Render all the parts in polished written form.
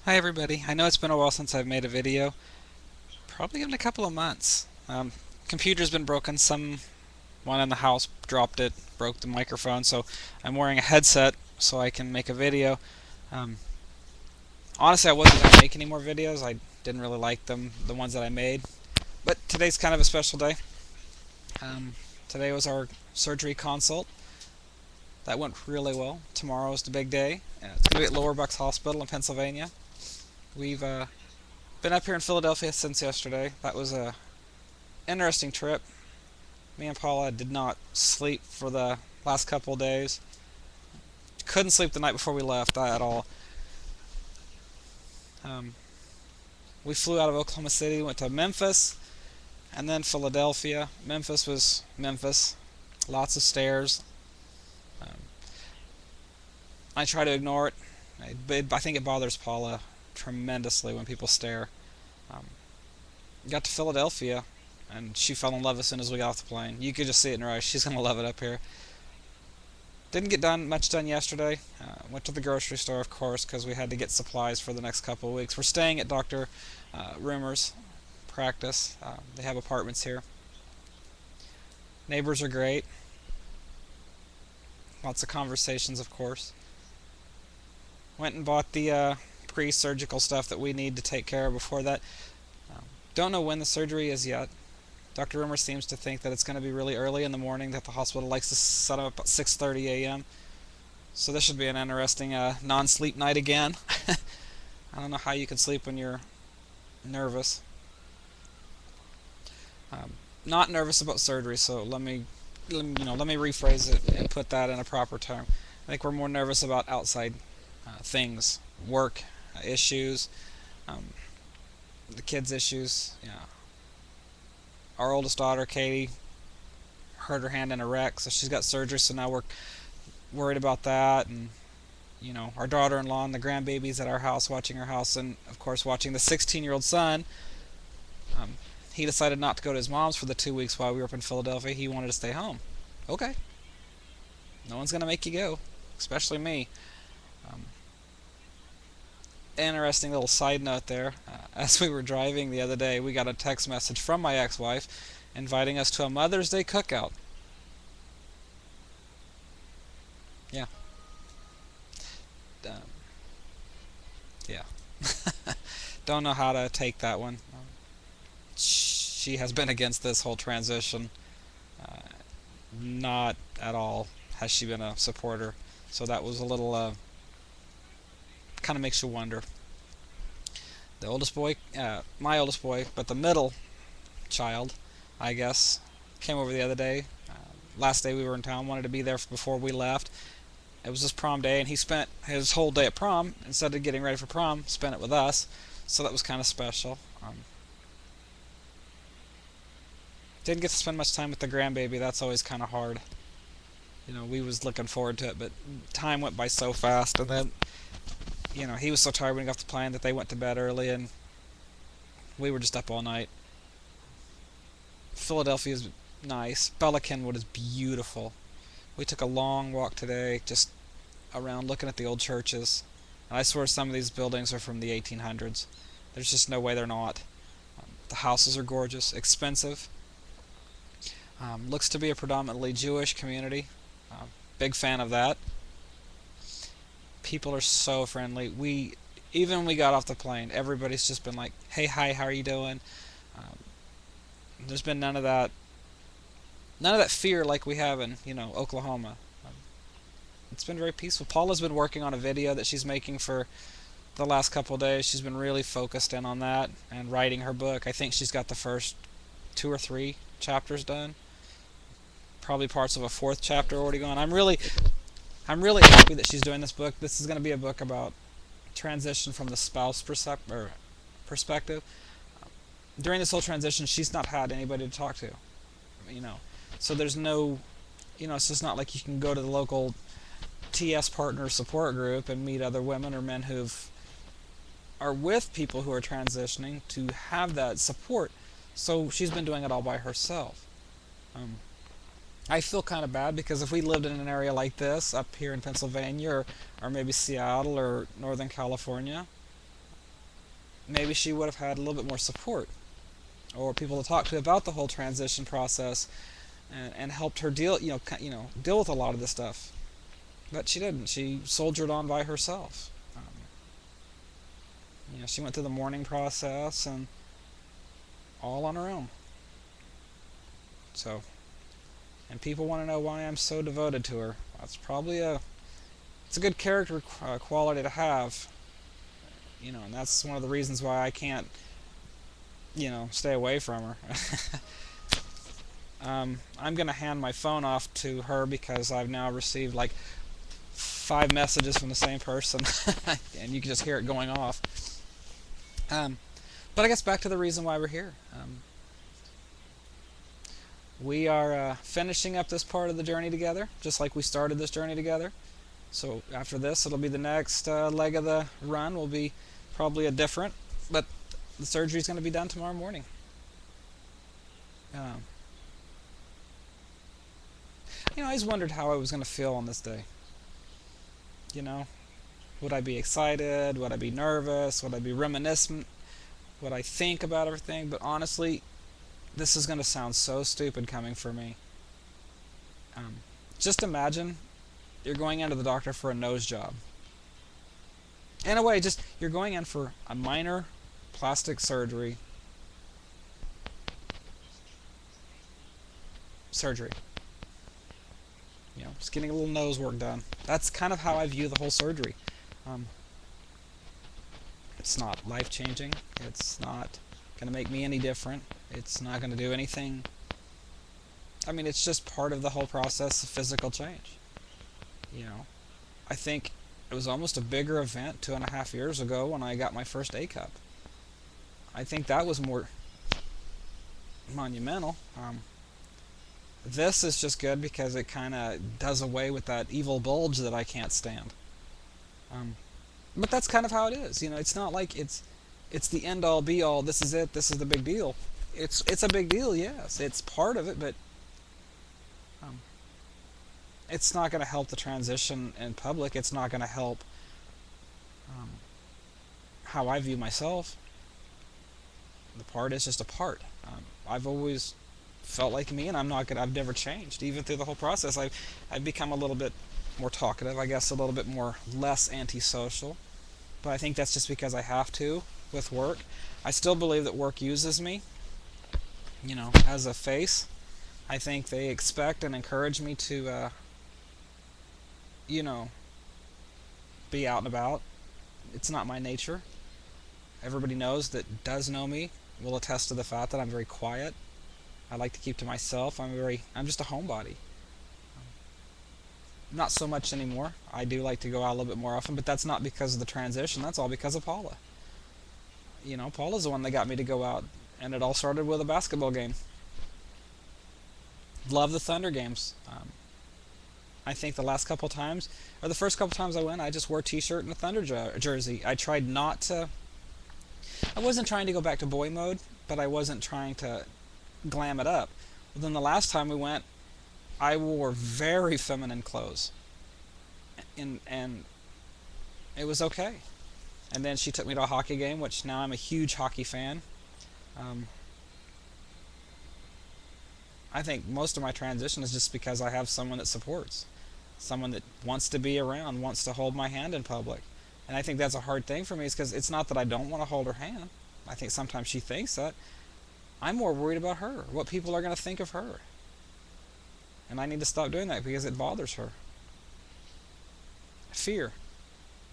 Hi everybody. I know it's been a while since I've made a video. Probably in a couple of months. Computer's been broken. Someone in the house dropped it, broke the microphone, so I'm wearing a headset so I can make a video. Um, Honestly, I wasn't going to make any more videos. I didn't really like them, the ones that I made. But today's kind of a special day. Um, Today was our surgery consult. That went really well. Tomorrow's the big day. It's going to be at Lower Bucks Hospital in Pennsylvania. We've been up here in Philadelphia since yesterday. That was a interesting trip. Me and Paula did not sleep for the last couple of days. Couldn't sleep the night before we left at all. Um, we flew out of Oklahoma City, went to Memphis, and then Philadelphia. Memphis was Memphis. Lots of stairs. Um, I try to ignore it. I think it bothers Paula tremendously when people stare. Um, Got to Philadelphia, and she fell in love as soon as we got off the plane. You could just see it in her eyes. She's going to love it up here. Didn't get much done yesterday. Went to the grocery store, of course, because we had to get supplies for the next couple of weeks. We're staying at Dr. Rumor's practice. They have apartments here. Neighbors are great. Lots of conversations, of course. Went and bought the pre-surgical stuff that we need to take care of before that. Don't know when the surgery is yet. Dr. Rumor seems to think that it's going to be really early in the morning, that the hospital likes to set up at 6:30 a.m. So this should be an interesting non-sleep night again. I don't know how you can sleep when you're nervous. Um, Not nervous about surgery, so let me rephrase it and put that in a proper term. I think we're more nervous about outside things, work issues, um, the kids' issues. Yeah. Our oldest daughter, Katie, hurt her hand in a wreck, so she's got surgery. So now we're worried about that, and our daughter-in-law and the grandbabies at our house, watching our house, and of course watching the 16-year-old son. Um, he decided not to go to his mom's for the 2 weeks while we were up in Philadelphia. He wanted to stay home. Okay, no one's gonna make you go, especially me. Um, Interesting little side note there. As we were driving the other day, we got a text message from my ex-wife inviting us to a Mother's Day cookout. Yeah. Um, yeah. Don't know how to take that one. She has been against this whole transition. Uh, Not at all has she been a supporter. So that was a little, kind of makes you wonder. The oldest boy, my oldest boy, but the middle child, I guess, came over the other day. Last day we were in town, wanted to be there before we left. It was his prom day, and he spent his whole day at prom, instead of getting ready for prom, spent it with us. So that was kind of special. Didn't get to spend much time with the grandbaby. That's always kind of hard. We was looking forward to it, but time went by so fast, and then he was so tired when he got off the plane that they went to bed early, and we were just up all night. Philadelphia is nice. Bella Kenwood is beautiful. We took a long walk today, just around looking at the old churches, and I swear some of these buildings are from the 1800s. There's just no way they're not. The houses are gorgeous, expensive. Looks to be a predominantly Jewish community. Big fan of that. People are so friendly. Even when we got off the plane, everybody's just been like, "Hey, hi, how are you doing?" Um, there's been none of that fear like we have in Oklahoma. Um, it's been very peaceful. Paula's been working on a video that she's making for the last couple of days. She's been really focused in on that and writing her book. I think she's got the first 2 or 3 chapters done. Probably parts of a fourth chapter already gone. I'm really happy that she's doing this book. This is going to be a book about transition from the spouse perspective. During this whole transition, she's not had anybody to talk to, you know. So there's no, it's just not like you can go to the local TS partner support group and meet other women or men who've are with people who are transitioning to have that support. So she's been doing it all by herself. Um, I feel kind of bad because if we lived in an area like this up here in Pennsylvania or maybe Seattle or Northern California, maybe she would have had a little bit more support or people to talk to about the whole transition process, and helped her deal, deal with a lot of this stuff. But she didn't. She soldiered on by herself. She went through the mourning process and all on her own. So, and people want to know why I'm so devoted to her. That's probably it's a good character quality to have. And that's one of the reasons why I can't, stay away from her. I'm going to hand my phone off to her because I've now received like 5 messages from the same person, and you can just hear it going off. But I guess back to the reason why we're here. We are finishing up this part of the journey together, just like we started this journey together. So after this, it'll be the next leg of the run will be probably a different, but the surgery is going to be done tomorrow morning. I always wondered how I was going to feel on this day. Would I be excited? Would I be nervous? Would I be reminiscent? Would I think about everything? But honestly, this is going to sound so stupid coming from me. Just imagine you're going into the doctor for a nose job. In a way, you're going in for a minor plastic surgery. Just getting a little nose work done. That's kind of how I view the whole surgery. It's not life-changing. It's not going to make me any different. It's not going to do anything. It's just part of the whole process of physical change. I think it was almost a bigger event 2.5 years ago when I got my first A cup. I think that was more monumental. This is just good because it kind of does away with that evil bulge that I can't stand. But that's kind of how it is. It's not like it's the end all be all. This is it. This is the big deal. It's a big deal. Yes, it's part of it, but it's not going to help the transition in public. It's not going to help how I view myself. The part is just a part. I've always felt like me, and I've never changed. Even through the whole process, I've become a little bit more talkative, I guess, a little bit less antisocial. But I think that's just because I have to with work. I still believe that work uses me, as a face. I think they expect and encourage me to, be out and about. It's not my nature. Everybody that does know me will attest to the fact that I'm very quiet. I like to keep to myself. I'm just a homebody. Not so much anymore. I do like to go out a little bit more often, but that's not because of the transition. That's all because of Paula. Paula's the one that got me to go out, and it all started with a basketball game. Love the Thunder games. I think the first couple times I went, I just wore a t-shirt and a Thunder jersey. I tried not to. I wasn't trying to go back to boy mode, but I wasn't trying to glam it up. But then the last time we went, I wore very feminine clothes, and it was okay. And then she took me to a hockey game, which now I'm a huge hockey fan. I think most of my transition is just because I have someone that supports, someone that wants to be around, wants to hold my hand in public. And I think that's a hard thing for me, is because it's not that I don't want to hold her hand. I think sometimes she thinks that. I'm more worried about her, what people are going to think of her. And I need to stop doing that because it bothers her. Fear.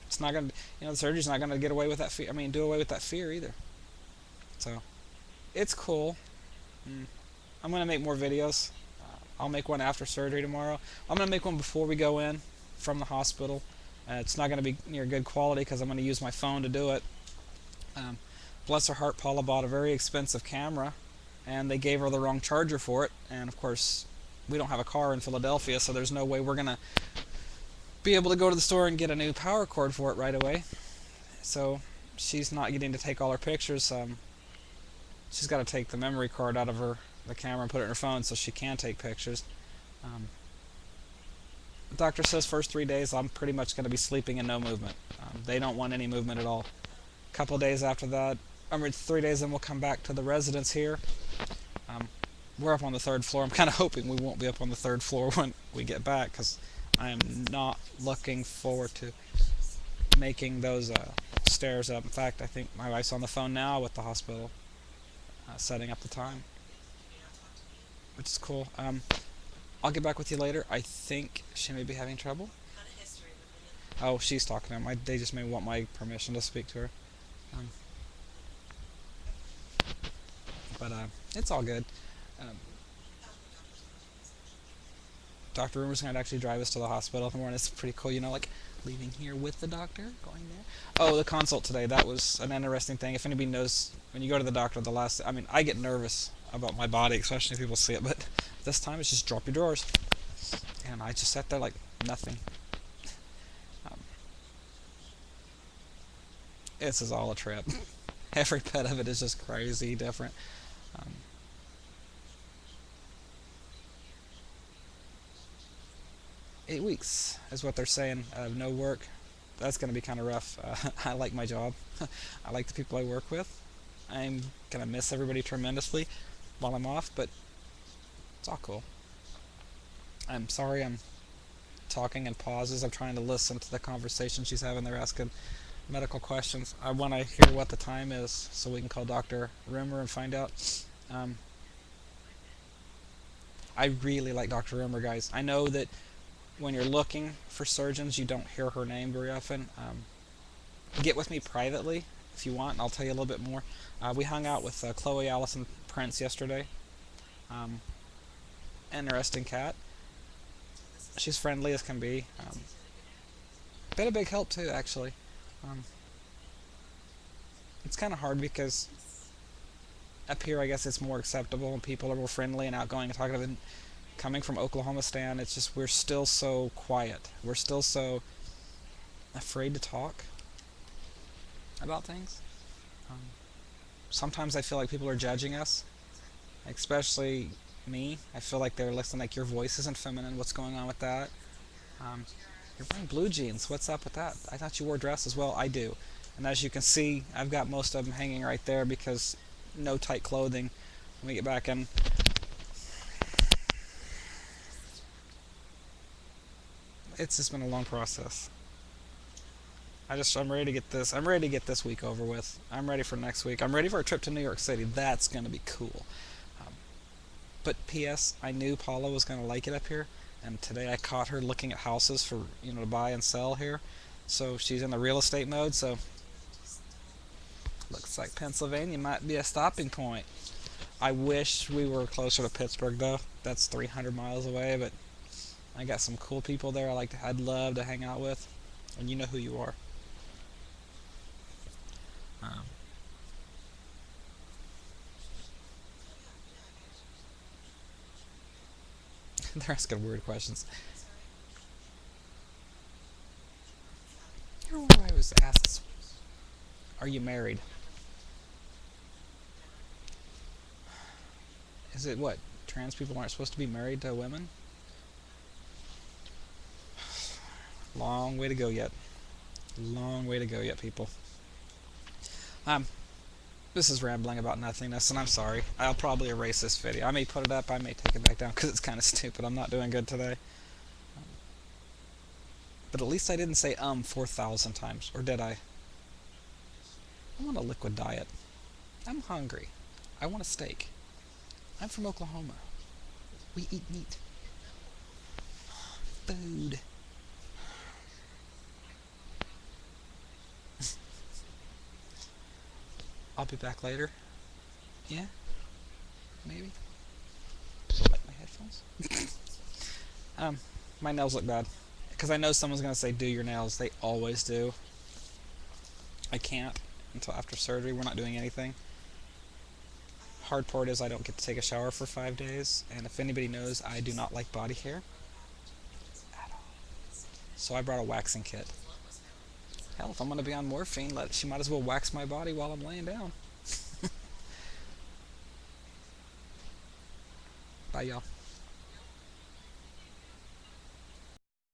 It's not going to, the surgery's not going to get away with that fear. Do away with that fear either. So, it's cool. I'm going to make more videos. I'll make one after surgery tomorrow. I'm going to make one before we go in from the hospital. It's not going to be near good quality because I'm going to use my phone to do it. Bless her heart, Paula bought a very expensive camera, and they gave her the wrong charger for it. And of course, we don't have a car in Philadelphia, so there's no way we're going to be able to go to the store and get a new power cord for it right away. So she's not getting to take all her pictures. She's got to take the memory card out of the camera and put it in her phone so she can take pictures. The doctor says first 3 days I'm pretty much going to be sleeping and no movement. They don't want any movement at all. A couple of days after that, 3 days, then we'll come back to the residence here. Um, we're up on the third floor. I'm kind of hoping we won't be up on the third floor when we get back, because I am not looking forward to making those stairs up. In fact, I think my wife's on the phone now with the hospital, setting up the time, which is cool. I'll get back with you later. I think she may be having trouble. Oh, she's talking to him. They just may want my permission to speak to her. Um, but it's all good. Um, Dr. Rumor's going to actually drive us to the hospital in the morning. It's pretty cool, like leaving here with the doctor, going there. Oh, the consult today. That was an interesting thing. If anybody knows, when you go to the doctor, I get nervous about my body, especially if people see it, but this time it's just drop your drawers. And I just sat there like nothing. This is all a trip. Every bit of it is just crazy different. 8 weeks is what they're saying of no work. That's going to be kind of rough. I like my job. I like the people I work with. I'm going to miss everybody tremendously while I'm off, but it's all cool. I'm sorry I'm talking in pauses. I'm trying to listen to the conversation she's having. They're asking medical questions. I want to hear what the time is so we can call Dr. Rimmer and find out. I really like Dr. Rimmer, guys. I know that when you're looking for surgeons, you don't hear her name very often. Get with me privately if you want, and I'll tell you a little bit more. We hung out with Chloe Allison Prince yesterday. Interesting cat. She's friendly as can be. Been a big help too, actually. It's kind of hard because up here, I guess it's more acceptable and people are more friendly and outgoing and talkative. And coming from Oklahoma, Stan, it's just we're still so quiet. We're still so afraid to talk about things. Sometimes I feel like people are judging us, especially me. I feel like they're listening, like your voice isn't feminine. What's going on with that? You're wearing blue jeans. What's up with that? I thought you wore dresses. Well, I do. And as you can see, I've got most of them hanging right there because no tight clothing. When we get back in, it's just been a long process. I'm ready to get this. I'm ready to get this week over with. I'm ready for next week. I'm ready for a trip to New York City. That's going to be cool. But P.S. I knew Paula was going to like it up here, and today I caught her looking at houses for to buy and sell here. So she's in the real estate mode. So looks like Pennsylvania might be a stopping point. I wish we were closer to Pittsburgh though. That's 300 miles away, but I got some cool people there. I'd love to hang out with, and you know who you are. They're asking weird questions. You remember I was asked, "Are you married?" Is it what? Trans people aren't supposed to be married to women? Long way to go yet. Long way to go yet, people. This is rambling about nothingness, and I'm sorry. I'll probably erase this video. I may put it up, I may take it back down, because it's kind of stupid. I'm not doing good today. But at least I didn't say 4,000 times. Or did I? I want a liquid diet. I'm hungry. I want a steak. I'm from Oklahoma. We eat meat. Food. I'll be back later. Yeah? Maybe? Like my headphones? My nails look bad. Because I know someone's going to say, do your nails. They always do. I can't until after surgery. We're not doing anything. Hard part is I don't get to take a shower for 5 days. And if anybody knows, I do not like body hair at all. So I brought a waxing kit. Hell, if I'm going to be on morphine, she might as well wax my body while I'm laying down. Bye, y'all.